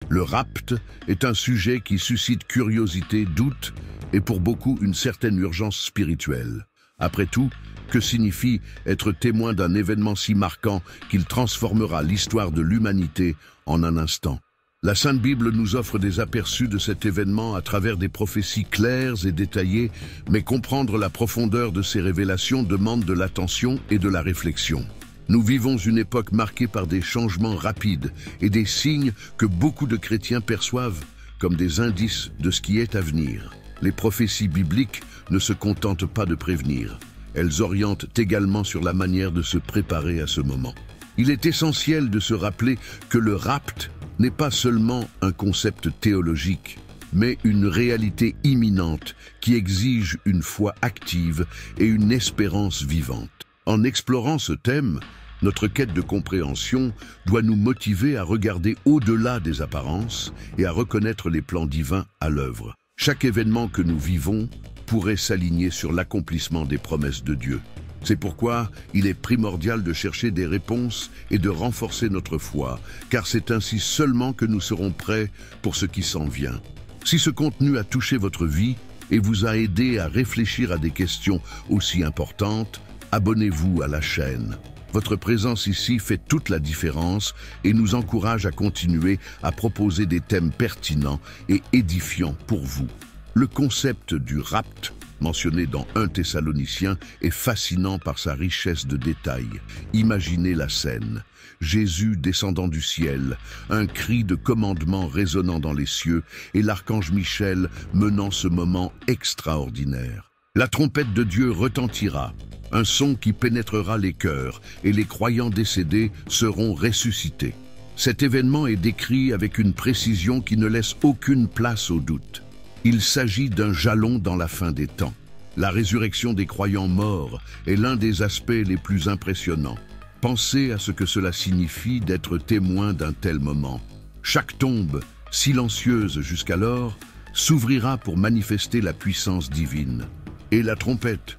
Le rapt est un sujet qui suscite curiosité, doute et pour beaucoup une certaine urgence spirituelle. Après tout, que signifie être témoin d'un événement si marquant qu'il transformera l'histoire de l'humanité en un instant? La Sainte Bible nous offre des aperçus de cet événement à travers des prophéties claires et détaillées, mais comprendre la profondeur de ces révélations demande de l'attention et de la réflexion. Nous vivons une époque marquée par des changements rapides et des signes que beaucoup de chrétiens perçoivent comme des indices de ce qui est à venir. Les prophéties bibliques ne se contentent pas de prévenir. Elles orientent également sur la manière de se préparer à ce moment. Il est essentiel de se rappeler que le rapt n'est pas seulement un concept théologique, mais une réalité imminente qui exige une foi active et une espérance vivante. En explorant ce thème, notre quête de compréhension doit nous motiver à regarder au-delà des apparences et à reconnaître les plans divins à l'œuvre. Chaque événement que nous vivons pourrait s'aligner sur l'accomplissement des promesses de Dieu. C'est pourquoi il est primordial de chercher des réponses et de renforcer notre foi, car c'est ainsi seulement que nous serons prêts pour ce qui s'en vient. Si ce contenu a touché votre vie et vous a aidé à réfléchir à des questions aussi importantes, abonnez-vous à la chaîne. Votre présence ici fait toute la différence et nous encourage à continuer à proposer des thèmes pertinents et édifiants pour vous. Le concept du rapt, mentionné dans 1 Thessaloniciens, est fascinant par sa richesse de détails. Imaginez la scène. Jésus descendant du ciel, un cri de commandement résonnant dans les cieux et l'archange Michel menant ce moment extraordinaire. La trompette de Dieu retentira, un son qui pénétrera les cœurs et les croyants décédés seront ressuscités. Cet événement est décrit avec une précision qui ne laisse aucune place au doute. Il s'agit d'un jalon dans la fin des temps. La résurrection des croyants morts est l'un des aspects les plus impressionnants. Pensez à ce que cela signifie d'être témoin d'un tel moment. Chaque tombe, silencieuse jusqu'alors, s'ouvrira pour manifester la puissance divine. Et la trompette,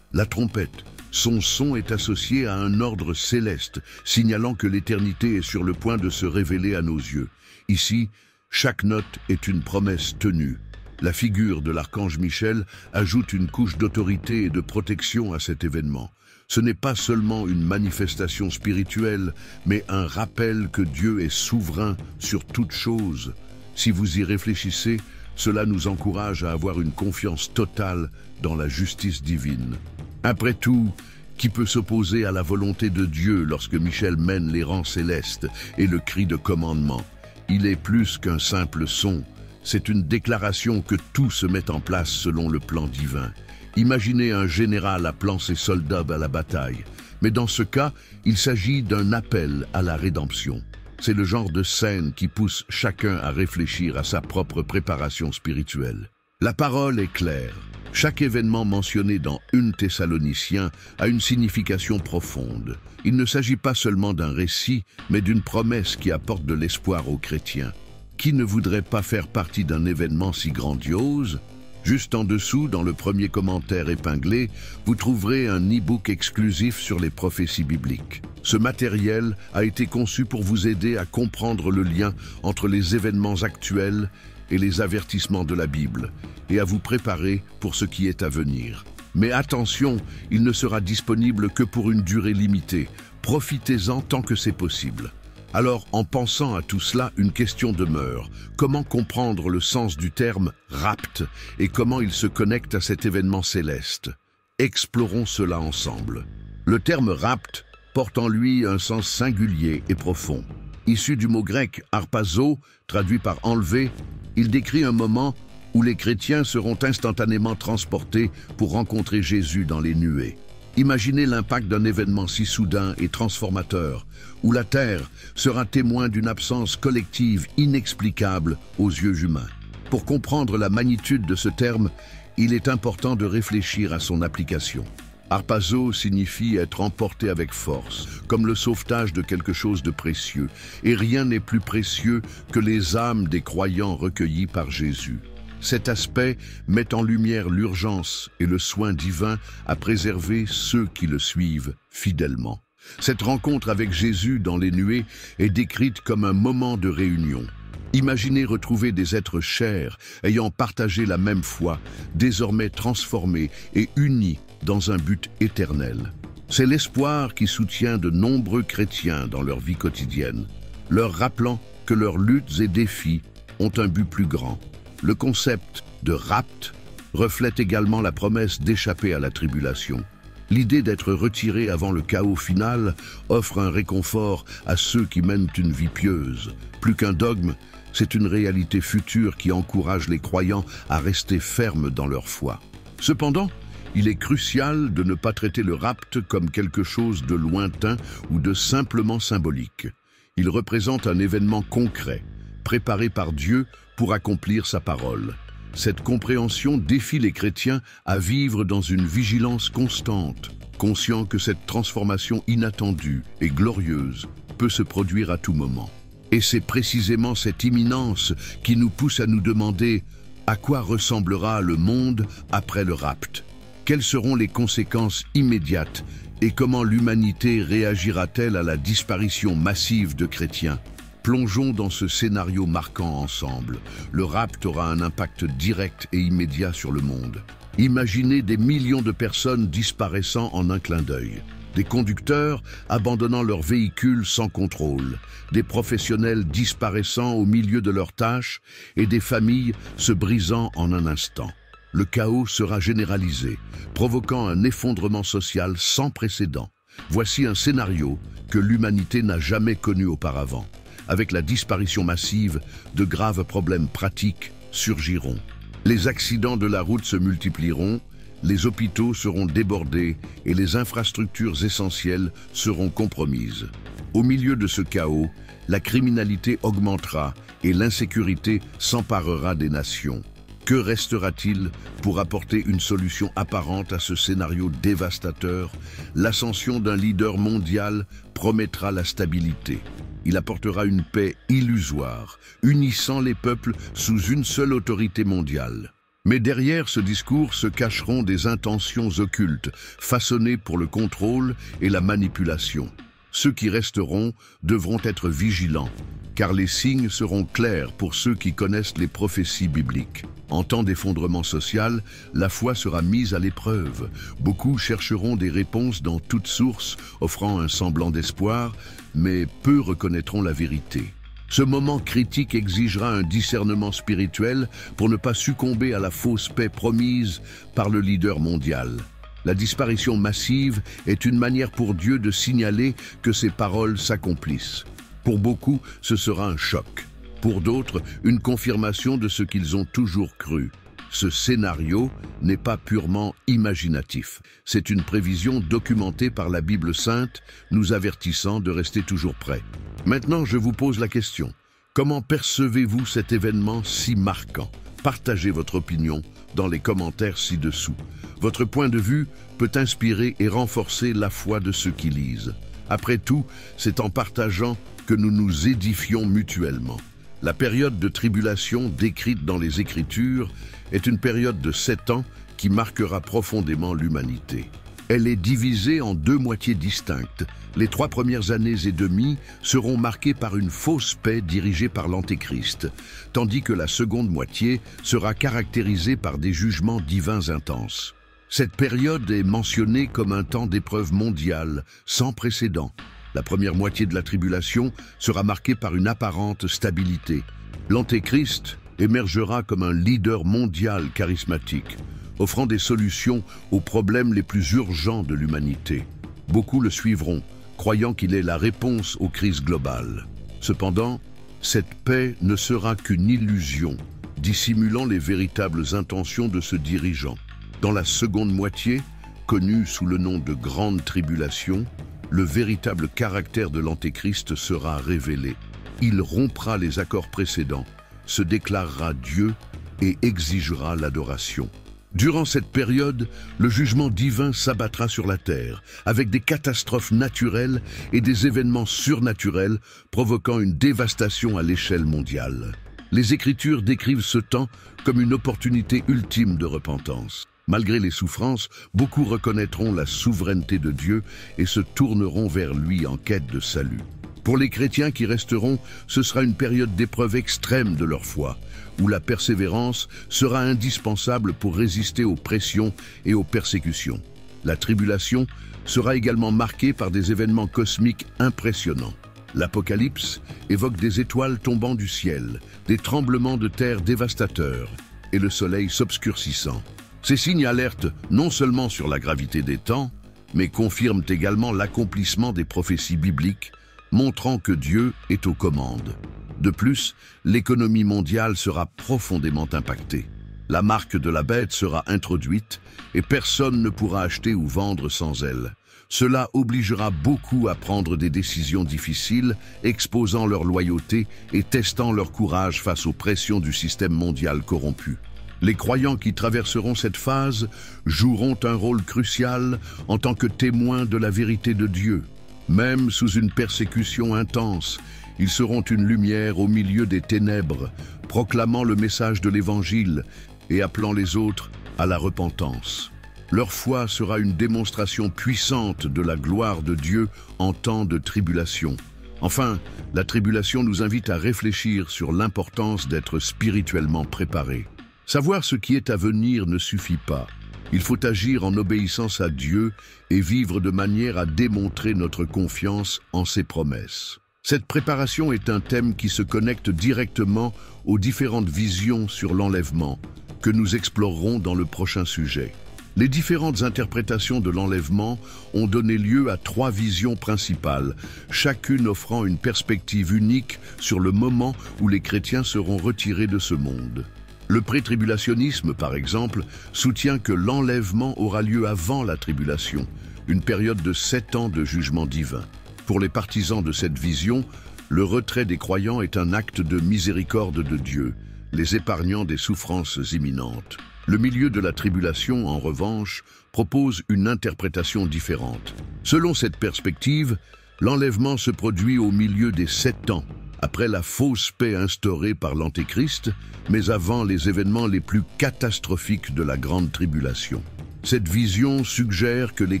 la trompette, son son est associé à un ordre céleste, signalant que l'éternité est sur le point de se révéler à nos yeux. Ici, chaque note est une promesse tenue. La figure de l'archange Michel ajoute une couche d'autorité et de protection à cet événement. Ce n'est pas seulement une manifestation spirituelle, mais un rappel que Dieu est souverain sur toute chose. Si vous y réfléchissez, cela nous encourage à avoir une confiance totale dans la justice divine. Après tout, qui peut s'opposer à la volonté de Dieu lorsque Michel mène les rangs célestes et le cri de commandement? Il est plus qu'un simple son. C'est une déclaration que tout se met en place selon le plan divin. Imaginez un général appelant ses soldats à la bataille. Mais dans ce cas, il s'agit d'un appel à la rédemption. C'est le genre de scène qui pousse chacun à réfléchir à sa propre préparation spirituelle. La parole est claire. Chaque événement mentionné dans 1 Thessaloniciens a une signification profonde. Il ne s'agit pas seulement d'un récit, mais d'une promesse qui apporte de l'espoir aux chrétiens. Qui ne voudrait pas faire partie d'un événement si grandiose? Juste en dessous, dans le premier commentaire épinglé, vous trouverez un e-book exclusif sur les prophéties bibliques. Ce matériel a été conçu pour vous aider à comprendre le lien entre les événements actuels et les avertissements de la Bible, et à vous préparer pour ce qui est à venir. Mais attention, il ne sera disponible que pour une durée limitée. Profitez-en tant que c'est possible. Alors, en pensant à tout cela, une question demeure. Comment comprendre le sens du terme « rapt » et comment il se connecte à cet événement céleste? Explorons cela ensemble. Le terme « rapt » porte en lui un sens singulier et profond. Issu du mot grec « harpazo », traduit par « enlever », il décrit un moment où les chrétiens seront instantanément transportés pour rencontrer Jésus dans les nuées. Imaginez l'impact d'un événement si soudain et transformateur, où la Terre sera témoin d'une absence collective inexplicable aux yeux humains. Pour comprendre la magnitude de ce terme, il est important de réfléchir à son application. Harpazo signifie être emporté avec force, comme le sauvetage de quelque chose de précieux, et rien n'est plus précieux que les âmes des croyants recueillis par Jésus. Cet aspect met en lumière l'urgence et le soin divin à préserver ceux qui le suivent fidèlement. Cette rencontre avec Jésus dans les nuées est décrite comme un moment de réunion. Imaginez retrouver des êtres chers, ayant partagé la même foi, désormais transformés et unis dans un but éternel. C'est l'espoir qui soutient de nombreux chrétiens dans leur vie quotidienne, leur rappelant que leurs luttes et défis ont un but plus grand. Le concept de rapt reflète également la promesse d'échapper à la tribulation. L'idée d'être retiré avant le chaos final offre un réconfort à ceux qui mènent une vie pieuse. Plus qu'un dogme, c'est une réalité future qui encourage les croyants à rester fermes dans leur foi. Cependant, il est crucial de ne pas traiter le rapt comme quelque chose de lointain ou de simplement symbolique. Il représente un événement concret, préparé par Dieu pour accomplir sa parole. Cette compréhension défie les chrétiens à vivre dans une vigilance constante, conscients que cette transformation inattendue et glorieuse peut se produire à tout moment. Et c'est précisément cette imminence qui nous pousse à nous demander à quoi ressemblera le monde après le rapt. Quelles seront les conséquences immédiates et comment l'humanité réagira-t-elle à la disparition massive de chrétiens? Plongeons dans ce scénario marquant ensemble. Le rapt aura un impact direct et immédiat sur le monde. Imaginez des millions de personnes disparaissant en un clin d'œil. Des conducteurs abandonnant leurs véhicules sans contrôle, des professionnels disparaissant au milieu de leurs tâches et des familles se brisant en un instant. Le chaos sera généralisé, provoquant un effondrement social sans précédent. Voici un scénario que l'humanité n'a jamais connu auparavant. Avec la disparition massive, de graves problèmes pratiques surgiront. Les accidents de la route se multiplieront, les hôpitaux seront débordés et les infrastructures essentielles seront compromises. Au milieu de ce chaos, la criminalité augmentera et l'insécurité s'emparera des nations. Que restera-t-il pour apporter une solution apparente à ce scénario dévastateur? L'ascension d'un leader mondial promettra la stabilité. Il apportera une paix illusoire, unissant les peuples sous une seule autorité mondiale. Mais derrière ce discours se cacheront des intentions occultes, façonnées pour le contrôle et la manipulation. Ceux qui resteront devront être vigilants, car les signes seront clairs pour ceux qui connaissent les prophéties bibliques. En temps d'effondrement social, la foi sera mise à l'épreuve. Beaucoup chercheront des réponses dans toute source, offrant un semblant d'espoir, mais peu reconnaîtront la vérité. Ce moment critique exigera un discernement spirituel pour ne pas succomber à la fausse paix promise par le leader mondial. La disparition massive est une manière pour Dieu de signaler que ses paroles s'accomplissent. Pour beaucoup, ce sera un choc. Pour d'autres, une confirmation de ce qu'ils ont toujours cru. Ce scénario n'est pas purement imaginatif. C'est une prévision documentée par la Bible sainte, nous avertissant de rester toujours prêts. Maintenant, je vous pose la question. Comment percevez-vous cet événement si marquant? Partagez votre opinion dans les commentaires ci-dessous. Votre point de vue peut inspirer et renforcer la foi de ceux qui lisent. Après tout, c'est en partageant que nous nous édifions mutuellement. La période de tribulation décrite dans les Écritures est une période de 7 ans qui marquera profondément l'humanité. Elle est divisée en 2 moitiés distinctes. Les 3 premières années et demie seront marquées par une fausse paix dirigée par l'Antéchrist, tandis que la seconde moitié sera caractérisée par des jugements divins intenses. Cette période est mentionnée comme un temps d'épreuve mondiale, sans précédent. La première moitié de la tribulation sera marquée par une apparente stabilité. L'Antéchrist émergera comme un leader mondial charismatique, offrant des solutions aux problèmes les plus urgents de l'humanité. Beaucoup le suivront, croyant qu'il est la réponse aux crises globales. Cependant, cette paix ne sera qu'une illusion, dissimulant les véritables intentions de ce dirigeant. Dans la seconde moitié, connue sous le nom de Grande Tribulation, le véritable caractère de l'Antéchrist sera révélé. Il rompra les accords précédents, se déclarera Dieu et exigera l'adoration. Durant cette période, le jugement divin s'abattra sur la terre, avec des catastrophes naturelles et des événements surnaturels provoquant une dévastation à l'échelle mondiale. Les Écritures décrivent ce temps comme une opportunité ultime de repentance. Malgré les souffrances, beaucoup reconnaîtront la souveraineté de Dieu et se tourneront vers lui en quête de salut. Pour les chrétiens qui resteront, ce sera une période d'épreuve extrême de leur foi, où la persévérance sera indispensable pour résister aux pressions et aux persécutions. La tribulation sera également marquée par des événements cosmiques impressionnants. L'Apocalypse évoque des étoiles tombant du ciel, des tremblements de terre dévastateurs et le soleil s'obscurcissant. Ces signes alertent non seulement sur la gravité des temps, mais confirment également l'accomplissement des prophéties bibliques, montrant que Dieu est aux commandes. De plus, l'économie mondiale sera profondément impactée. La marque de la bête sera introduite et personne ne pourra acheter ou vendre sans elle. Cela obligera beaucoup à prendre des décisions difficiles, exposant leur loyauté et testant leur courage face aux pressions du système mondial corrompu. Les croyants qui traverseront cette phase joueront un rôle crucial en tant que témoins de la vérité de Dieu. Même sous une persécution intense, ils seront une lumière au milieu des ténèbres, proclamant le message de l'Évangile et appelant les autres à la repentance. Leur foi sera une démonstration puissante de la gloire de Dieu en temps de tribulation. Enfin, la tribulation nous invite à réfléchir sur l'importance d'être spirituellement préparés. Savoir ce qui est à venir ne suffit pas. Il faut agir en obéissance à Dieu et vivre de manière à démontrer notre confiance en ses promesses. Cette préparation est un thème qui se connecte directement aux différentes visions sur l'enlèvement que nous explorerons dans le prochain sujet. Les différentes interprétations de l'enlèvement ont donné lieu à 3 visions principales, chacune offrant une perspective unique sur le moment où les chrétiens seront retirés de ce monde. Le pré-tribulationnisme, par exemple, soutient que l'enlèvement aura lieu avant la tribulation, une période de 7 ans de jugement divin. Pour les partisans de cette vision, le retrait des croyants est un acte de miséricorde de Dieu, les épargnant des souffrances imminentes. Le milieu de la tribulation, en revanche, propose une interprétation différente. Selon cette perspective, l'enlèvement se produit au milieu des 7 ans, après la fausse paix instaurée par l'Antéchrist, mais avant les événements les plus catastrophiques de la Grande Tribulation. Cette vision suggère que les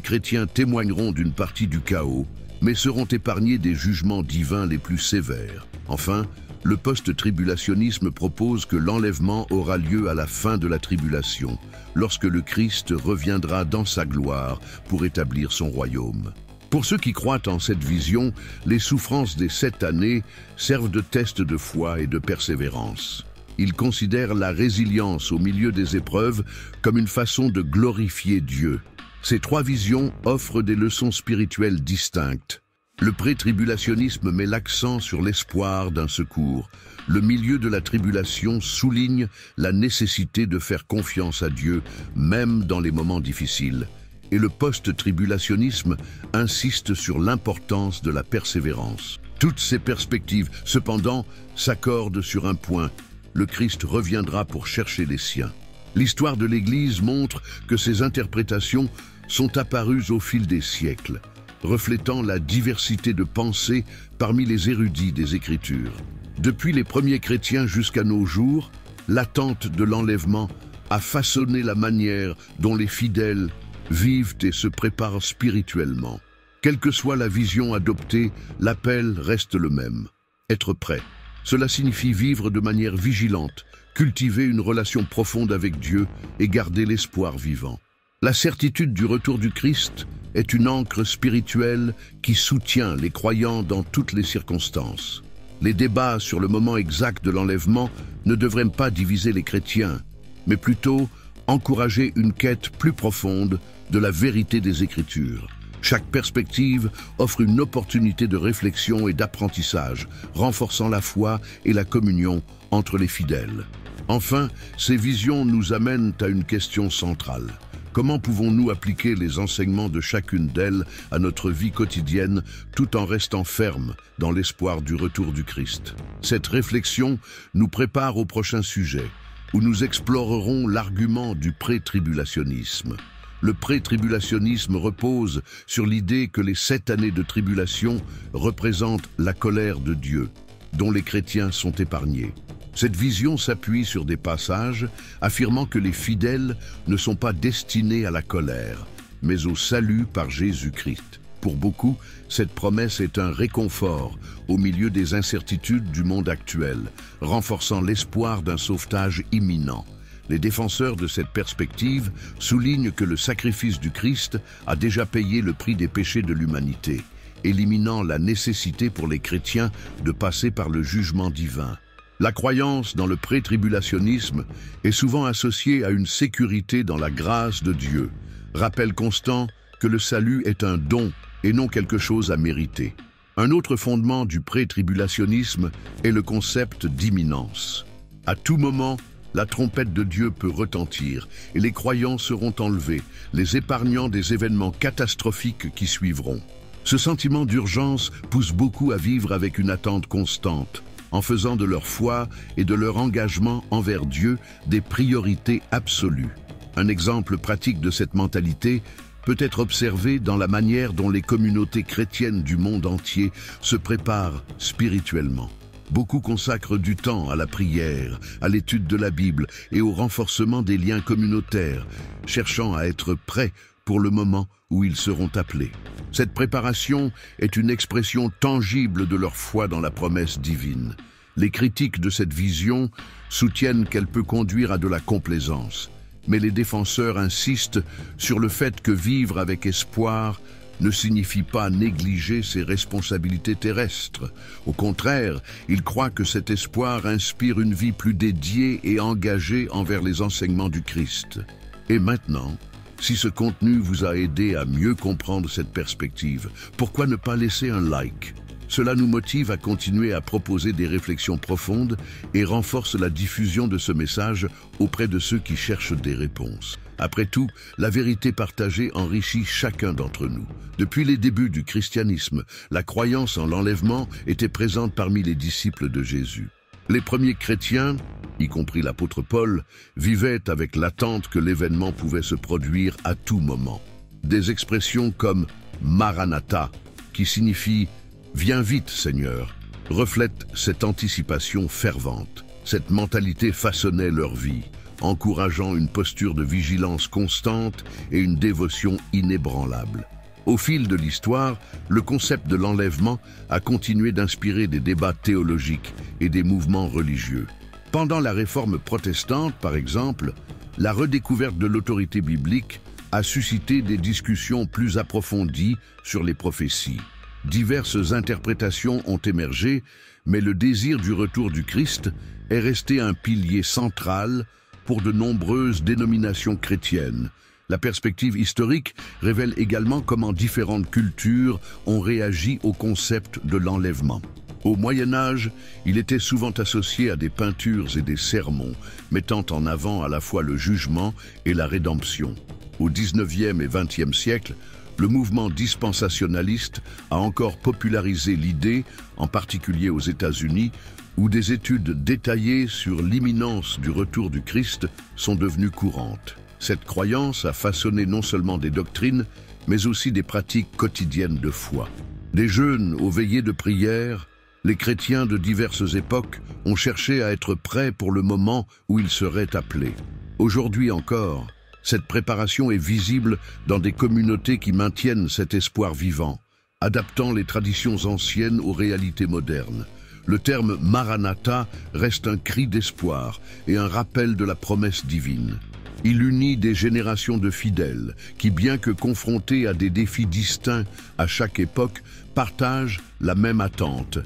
chrétiens témoigneront d'une partie du chaos, mais seront épargnés des jugements divins les plus sévères. Enfin, le post-tribulationnisme propose que l'enlèvement aura lieu à la fin de la tribulation, lorsque le Christ reviendra dans sa gloire pour établir son royaume. Pour ceux qui croient en cette vision, les souffrances des 7 années servent de test de foi et de persévérance. Ils considèrent la résilience au milieu des épreuves comme une façon de glorifier Dieu. Ces 3 visions offrent des leçons spirituelles distinctes. Le pré-tribulationnisme met l'accent sur l'espoir d'un secours. Le milieu de la tribulation souligne la nécessité de faire confiance à Dieu, même dans les moments difficiles. Et le post-tribulationnisme insiste sur l'importance de la persévérance. Toutes ces perspectives, cependant, s'accordent sur un point. Le Christ reviendra pour chercher les siens. L'histoire de l'Église montre que ces interprétations sont apparues au fil des siècles, reflétant la diversité de pensées parmi les érudits des Écritures. Depuis les premiers chrétiens jusqu'à nos jours, l'attente de l'enlèvement a façonné la manière dont les fidèles vivent et se préparent spirituellement. Quelle que soit la vision adoptée, l'appel reste le même. Être prêt. Cela signifie vivre de manière vigilante, cultiver une relation profonde avec Dieu et garder l'espoir vivant. La certitude du retour du Christ est une ancre spirituelle qui soutient les croyants dans toutes les circonstances. Les débats sur le moment exact de l'enlèvement ne devraient pas diviser les chrétiens, mais plutôt encourager une quête plus profonde de la vérité des Écritures. Chaque perspective offre une opportunité de réflexion et d'apprentissage, renforçant la foi et la communion entre les fidèles. Enfin, ces visions nous amènent à une question centrale. Comment pouvons-nous appliquer les enseignements de chacune d'elles à notre vie quotidienne tout en restant fermes dans l'espoir du retour du Christ? Cette réflexion nous prépare au prochain sujet, où nous explorerons l'argument du pré-tribulationnisme. Le pré-tribulationnisme repose sur l'idée que les 7 années de tribulation représentent la colère de Dieu, dont les chrétiens sont épargnés. Cette vision s'appuie sur des passages affirmant que les fidèles ne sont pas destinés à la colère, mais au salut par Jésus-Christ. Pour beaucoup, cette promesse est un réconfort au milieu des incertitudes du monde actuel, renforçant l'espoir d'un sauvetage imminent. Les défenseurs de cette perspective soulignent que le sacrifice du Christ a déjà payé le prix des péchés de l'humanité, éliminant la nécessité pour les chrétiens de passer par le jugement divin. La croyance dans le pré-tribulationnisme est souvent associée à une sécurité dans la grâce de Dieu, rappel constant que le salut est un don et non quelque chose à mériter. Un autre fondement du pré-tribulationnisme est le concept d'imminence. À tout moment, la trompette de Dieu peut retentir et les croyants seront enlevés, les épargnant des événements catastrophiques qui suivront. Ce sentiment d'urgence pousse beaucoup à vivre avec une attente constante, en faisant de leur foi et de leur engagement envers Dieu des priorités absolues. Un exemple pratique de cette mentalité peut être observé dans la manière dont les communautés chrétiennes du monde entier se préparent spirituellement. Beaucoup consacrent du temps à la prière, à l'étude de la Bible et au renforcement des liens communautaires, cherchant à être prêts pour le moment où ils seront appelés. Cette préparation est une expression tangible de leur foi dans la promesse divine. Les critiques de cette vision soutiennent qu'elle peut conduire à de la complaisance, mais les défenseurs insistent sur le fait que vivre avec espoir ne signifie pas négliger ses responsabilités terrestres. Au contraire, ils croient que cet espoir inspire une vie plus dédiée et engagée envers les enseignements du Christ. Et maintenant, si ce contenu vous a aidé à mieux comprendre cette perspective, pourquoi ne pas laisser un like? Cela nous motive à continuer à proposer des réflexions profondes et renforce la diffusion de ce message auprès de ceux qui cherchent des réponses. Après tout, la vérité partagée enrichit chacun d'entre nous. Depuis les débuts du christianisme, la croyance en l'enlèvement était présente parmi les disciples de Jésus. Les premiers chrétiens, y compris l'apôtre Paul, vivaient avec l'attente que l'événement pouvait se produire à tout moment. Des expressions comme « Maranatha », qui signifie « Viens vite, Seigneur », reflètent cette anticipation fervente. Cette mentalité façonnait leur vie, encourageant une posture de vigilance constante et une dévotion inébranlable. Au fil de l'histoire, le concept de l'enlèvement a continué d'inspirer des débats théologiques et des mouvements religieux. Pendant la réforme protestante, par exemple, la redécouverte de l'autorité biblique a suscité des discussions plus approfondies sur les prophéties. Diverses interprétations ont émergé, mais le désir du retour du Christ est resté un pilier central pour de nombreuses dénominations chrétiennes. La perspective historique révèle également comment différentes cultures ont réagi au concept de l'enlèvement. Au Moyen Âge, il était souvent associé à des peintures et des sermons, mettant en avant à la fois le jugement et la rédemption. Au XIXe et XXe siècle, le mouvement dispensationaliste a encore popularisé l'idée, en particulier aux États-Unis, où des études détaillées sur l'imminence du retour du Christ sont devenues courantes. Cette croyance a façonné non seulement des doctrines, mais aussi des pratiques quotidiennes de foi. Des jeûnes aux veillées de prière, les chrétiens de diverses époques ont cherché à être prêts pour le moment où ils seraient appelés. Aujourd'hui encore, cette préparation est visible dans des communautés qui maintiennent cet espoir vivant, adaptant les traditions anciennes aux réalités modernes. Le terme « Maranatha » reste un cri d'espoir et un rappel de la promesse divine. Il unit des générations de fidèles qui, bien que confrontés à des défis distincts à chaque époque, partagent la même attente,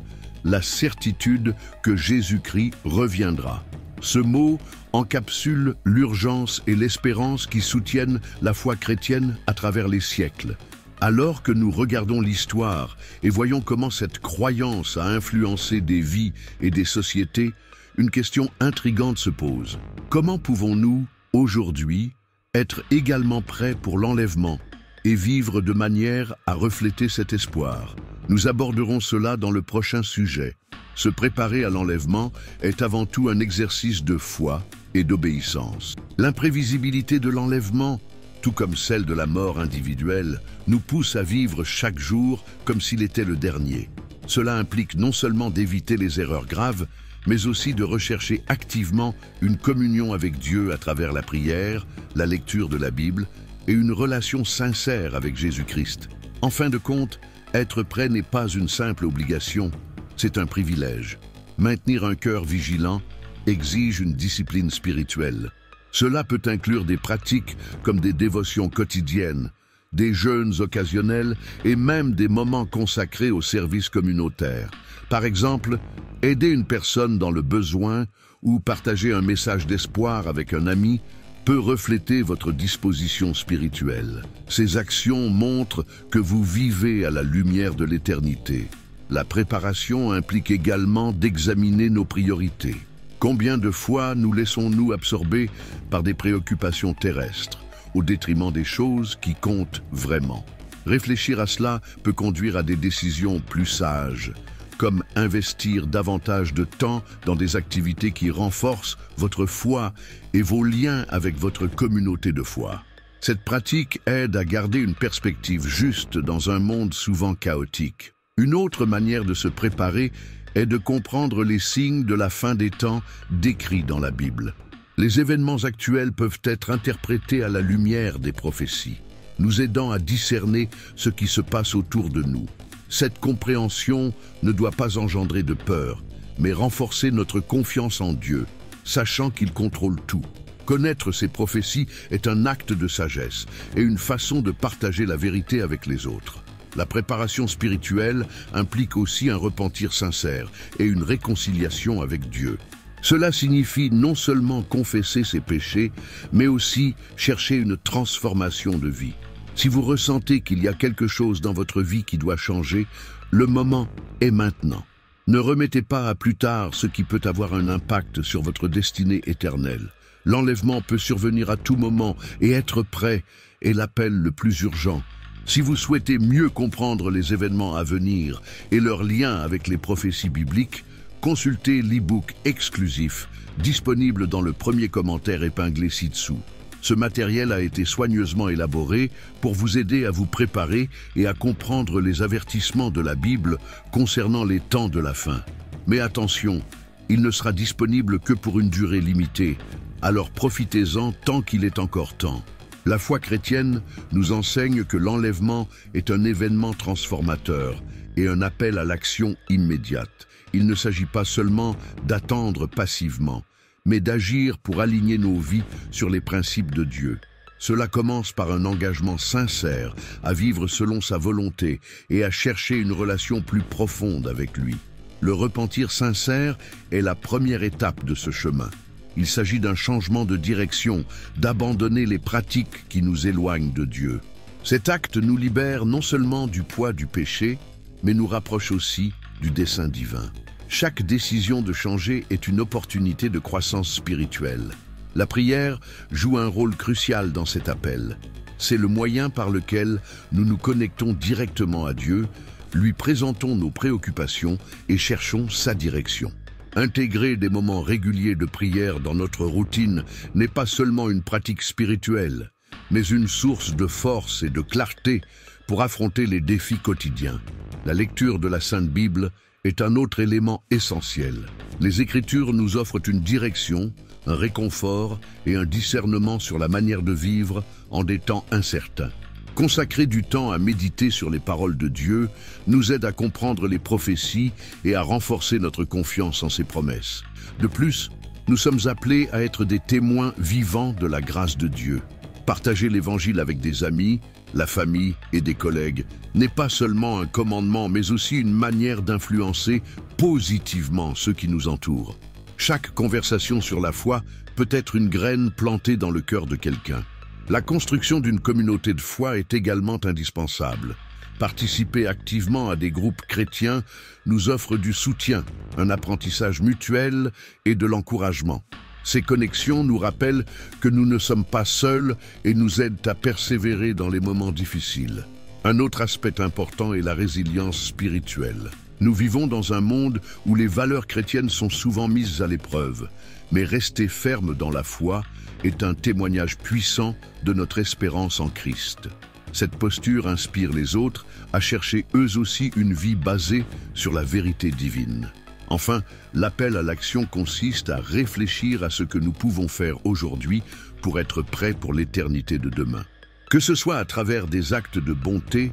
la certitude que Jésus-Christ reviendra. Ce mot encapsule l'urgence et l'espérance qui soutiennent la foi chrétienne à travers les siècles. Alors que nous regardons l'histoire et voyons comment cette croyance a influencé des vies et des sociétés, une question intrigante se pose. Comment pouvons-nous, aujourd'hui, être également prêts pour l'enlèvement et vivre de manière à refléter cet espoir? Nous aborderons cela dans le prochain sujet. Se préparer à l'enlèvement est avant tout un exercice de foi et d'obéissance. L'imprévisibilité de l'enlèvement, tout comme celle de la mort individuelle, nous pousse à vivre chaque jour comme s'il était le dernier. Cela implique non seulement d'éviter les erreurs graves, mais aussi de rechercher activement une communion avec Dieu à travers la prière, la lecture de la Bible et une relation sincère avec Jésus-Christ. En fin de compte, être prêt n'est pas une simple obligation, c'est un privilège. Maintenir un cœur vigilant exige une discipline spirituelle. Cela peut inclure des pratiques comme des dévotions quotidiennes, des jeûnes occasionnels et même des moments consacrés au service communautaire. Par exemple, aider une personne dans le besoin ou partager un message d'espoir avec un ami peut refléter votre disposition spirituelle. Ces actions montrent que vous vivez à la lumière de l'éternité. La préparation implique également d'examiner nos priorités. Combien de fois nous laissons-nous absorber par des préoccupations terrestres, au détriment des choses qui comptent vraiment? Réfléchir à cela peut conduire à des décisions plus sages, comme investir davantage de temps dans des activités qui renforcent votre foi et vos liens avec votre communauté de foi. Cette pratique aide à garder une perspective juste dans un monde souvent chaotique. Une autre manière de se préparer est de comprendre les signes de la fin des temps décrits dans la Bible. Les événements actuels peuvent être interprétés à la lumière des prophéties, nous aidant à discerner ce qui se passe autour de nous. Cette compréhension ne doit pas engendrer de peur, mais renforcer notre confiance en Dieu, sachant qu'il contrôle tout. Connaître ces prophéties est un acte de sagesse et une façon de partager la vérité avec les autres. La préparation spirituelle implique aussi un repentir sincère et une réconciliation avec Dieu. Cela signifie non seulement confesser ses péchés, mais aussi chercher une transformation de vie. Si vous ressentez qu'il y a quelque chose dans votre vie qui doit changer, le moment est maintenant. Ne remettez pas à plus tard ce qui peut avoir un impact sur votre destinée éternelle. L'enlèvement peut survenir à tout moment et être prêt est l'appel le plus urgent. Si vous souhaitez mieux comprendre les événements à venir et leur lien avec les prophéties bibliques, consultez l'e-book exclusif disponible dans le premier commentaire épinglé ci-dessous. Ce matériel a été soigneusement élaboré pour vous aider à vous préparer et à comprendre les avertissements de la Bible concernant les temps de la fin. Mais attention, il ne sera disponible que pour une durée limitée, alors profitez-en tant qu'il est encore temps. La foi chrétienne nous enseigne que l'enlèvement est un événement transformateur et un appel à l'action immédiate. Il ne s'agit pas seulement d'attendre passivement, mais d'agir pour aligner nos vies sur les principes de Dieu. Cela commence par un engagement sincère à vivre selon sa volonté et à chercher une relation plus profonde avec lui. Le repentir sincère est la première étape de ce chemin. Il s'agit d'un changement de direction, d'abandonner les pratiques qui nous éloignent de Dieu. Cet acte nous libère non seulement du poids du péché, mais nous rapproche aussi du dessein divin. Chaque décision de changer est une opportunité de croissance spirituelle. La prière joue un rôle crucial dans cet appel. C'est le moyen par lequel nous nous connectons directement à Dieu, lui présentons nos préoccupations et cherchons sa direction. Intégrer des moments réguliers de prière dans notre routine n'est pas seulement une pratique spirituelle, mais une source de force et de clarté pour affronter les défis quotidiens. La lecture de la Sainte Bible est un autre élément essentiel. Les Écritures nous offrent une direction, un réconfort et un discernement sur la manière de vivre en des temps incertains. Consacrer du temps à méditer sur les paroles de Dieu nous aide à comprendre les prophéties et à renforcer notre confiance en ses promesses. De plus, nous sommes appelés à être des témoins vivants de la grâce de Dieu. Partager l'Évangile avec des amis, la famille et des collègues n'est pas seulement un commandement, mais aussi une manière d'influencer positivement ceux qui nous entourent. Chaque conversation sur la foi peut être une graine plantée dans le cœur de quelqu'un. La construction d'une communauté de foi est également indispensable. Participer activement à des groupes chrétiens nous offre du soutien, un apprentissage mutuel et de l'encouragement. Ces connexions nous rappellent que nous ne sommes pas seuls et nous aident à persévérer dans les moments difficiles. Un autre aspect important est la résilience spirituelle. Nous vivons dans un monde où les valeurs chrétiennes sont souvent mises à l'épreuve, mais rester ferme dans la foi est un témoignage puissant de notre espérance en Christ. Cette posture inspire les autres à chercher eux aussi une vie basée sur la vérité divine. Enfin, l'appel à l'action consiste à réfléchir à ce que nous pouvons faire aujourd'hui pour être prêts pour l'éternité de demain. Que ce soit à travers des actes de bonté,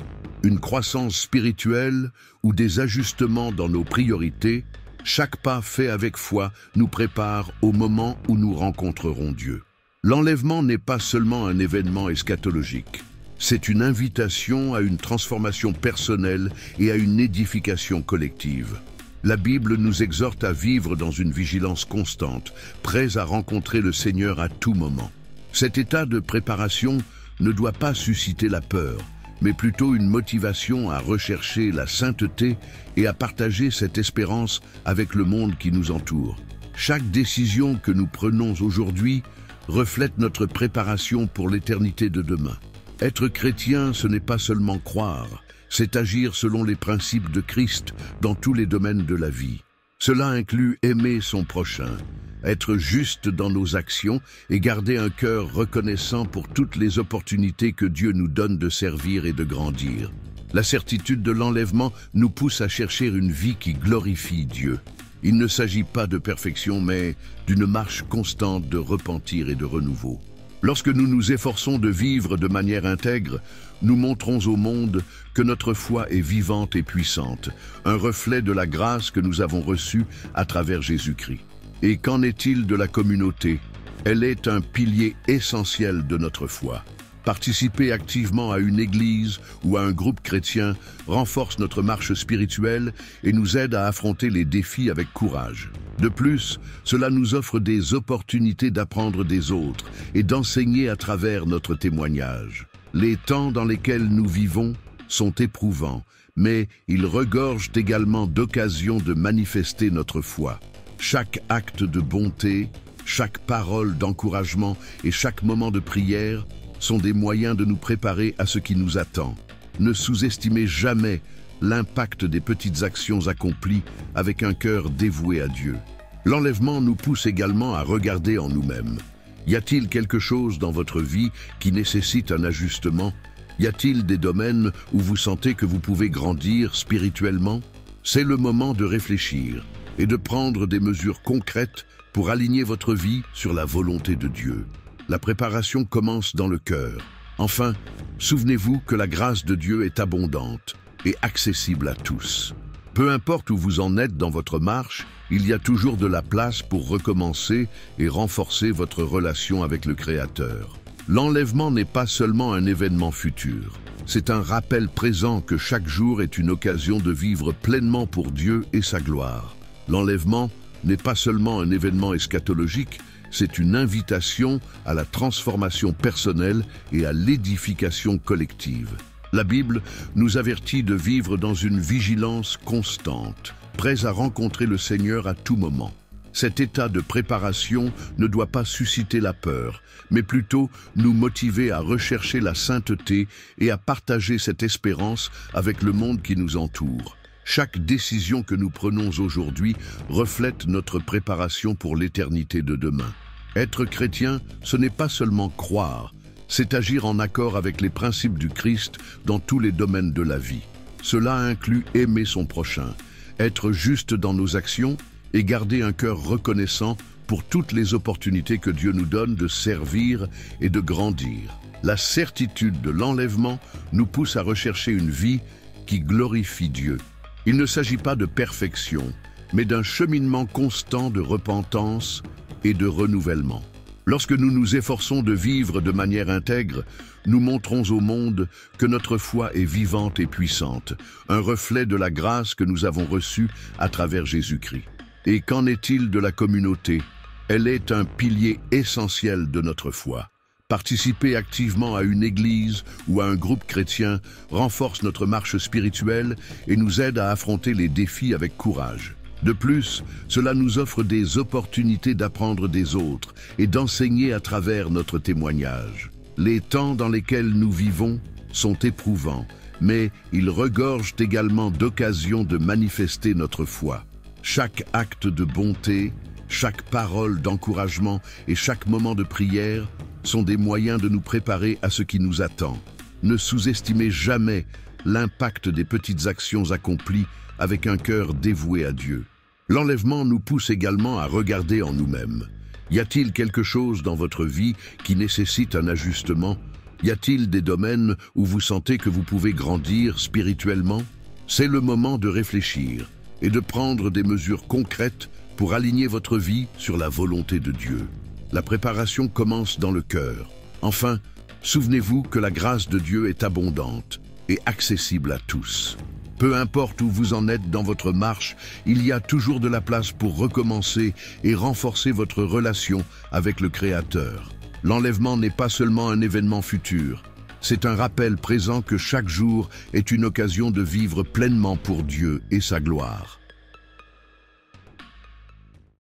une croissance spirituelle ou des ajustements dans nos priorités, chaque pas fait avec foi nous prépare au moment où nous rencontrerons Dieu. L'enlèvement n'est pas seulement un événement eschatologique. C'est une invitation à une transformation personnelle et à une édification collective. La Bible nous exhorte à vivre dans une vigilance constante, prêts à rencontrer le Seigneur à tout moment. Cet état de préparation ne doit pas susciter la peur, mais plutôt une motivation à rechercher la sainteté et à partager cette espérance avec le monde qui nous entoure. Chaque décision que nous prenons aujourd'hui reflète notre préparation pour l'éternité de demain. Être chrétien, ce n'est pas seulement croire, c'est agir selon les principes de Christ dans tous les domaines de la vie. Cela inclut aimer son prochain, être juste dans nos actions et garder un cœur reconnaissant pour toutes les opportunités que Dieu nous donne de servir et de grandir. La certitude de l'enlèvement nous pousse à chercher une vie qui glorifie Dieu. Il ne s'agit pas de perfection, mais d'une marche constante de repentir et de renouveau. Lorsque nous nous efforçons de vivre de manière intègre, nous montrons au monde que notre foi est vivante et puissante, un reflet de la grâce que nous avons reçue à travers Jésus-Christ. Et qu'en est-il de la communauté? Elle est un pilier essentiel de notre foi. Participer activement à une église ou à un groupe chrétien renforce notre marche spirituelle et nous aide à affronter les défis avec courage. De plus, cela nous offre des opportunités d'apprendre des autres et d'enseigner à travers notre témoignage. Les temps dans lesquels nous vivons sont éprouvants, mais ils regorgent également d'occasions de manifester notre foi. Chaque acte de bonté, chaque parole d'encouragement et chaque moment de prière sont des moyens de nous préparer à ce qui nous attend. Ne sous-estimez jamais l'impact des petites actions accomplies avec un cœur dévoué à Dieu. L'enlèvement nous pousse également à regarder en nous-mêmes. Y a-t-il quelque chose dans votre vie qui nécessite un ajustement? Y a-t-il des domaines où vous sentez que vous pouvez grandir spirituellement? C'est le moment de réfléchir et de prendre des mesures concrètes pour aligner votre vie sur la volonté de Dieu. La préparation commence dans le cœur. Enfin, souvenez-vous que la grâce de Dieu est abondante et accessible à tous. Peu importe où vous en êtes dans votre marche, il y a toujours de la place pour recommencer et renforcer votre relation avec le Créateur. L'enlèvement n'est pas seulement un événement futur. C'est un rappel présent que chaque jour est une occasion de vivre pleinement pour Dieu et sa gloire. L'enlèvement n'est pas seulement un événement eschatologique, c'est une invitation à la transformation personnelle et à l'édification collective. La Bible nous avertit de vivre dans une vigilance constante, prêts à rencontrer le Seigneur à tout moment. Cet état de préparation ne doit pas susciter la peur, mais plutôt nous motiver à rechercher la sainteté et à partager cette espérance avec le monde qui nous entoure. Chaque décision que nous prenons aujourd'hui reflète notre préparation pour l'éternité de demain. Être chrétien, ce n'est pas seulement croire, c'est agir en accord avec les principes du Christ dans tous les domaines de la vie. Cela inclut aimer son prochain, être juste dans nos actions et garder un cœur reconnaissant pour toutes les opportunités que Dieu nous donne de servir et de grandir. La certitude de l'enlèvement nous pousse à rechercher une vie qui glorifie Dieu. Il ne s'agit pas de perfection, mais d'un cheminement constant de repentance et de renouvellement. Lorsque nous nous efforçons de vivre de manière intègre, nous montrons au monde que notre foi est vivante et puissante, un reflet de la grâce que nous avons reçue à travers Jésus-Christ. Et qu'en est-il de la communauté? Elle est un pilier essentiel de notre foi. Participer activement à une église ou à un groupe chrétien renforce notre marche spirituelle et nous aide à affronter les défis avec courage. De plus, cela nous offre des opportunités d'apprendre des autres et d'enseigner à travers notre témoignage. Les temps dans lesquels nous vivons sont éprouvants, mais ils regorgent également d'occasions de manifester notre foi. Chaque acte de bonté, chaque parole d'encouragement et chaque moment de prière sont des moyens de nous préparer à ce qui nous attend. Ne sous-estimez jamais l'impact des petites actions accomplies avec un cœur dévoué à Dieu. L'enlèvement nous pousse également à regarder en nous-mêmes. Y a-t-il quelque chose dans votre vie qui nécessite un ajustement? Y a-t-il des domaines où vous sentez que vous pouvez grandir spirituellement? C'est le moment de réfléchir et de prendre des mesures concrètes pour aligner votre vie sur la volonté de Dieu. La préparation commence dans le cœur. Enfin, souvenez-vous que la grâce de Dieu est abondante et accessible à tous. Peu importe où vous en êtes dans votre marche, il y a toujours de la place pour recommencer et renforcer votre relation avec le Créateur. L'enlèvement n'est pas seulement un événement futur, c'est un rappel présent que chaque jour est une occasion de vivre pleinement pour Dieu et sa gloire.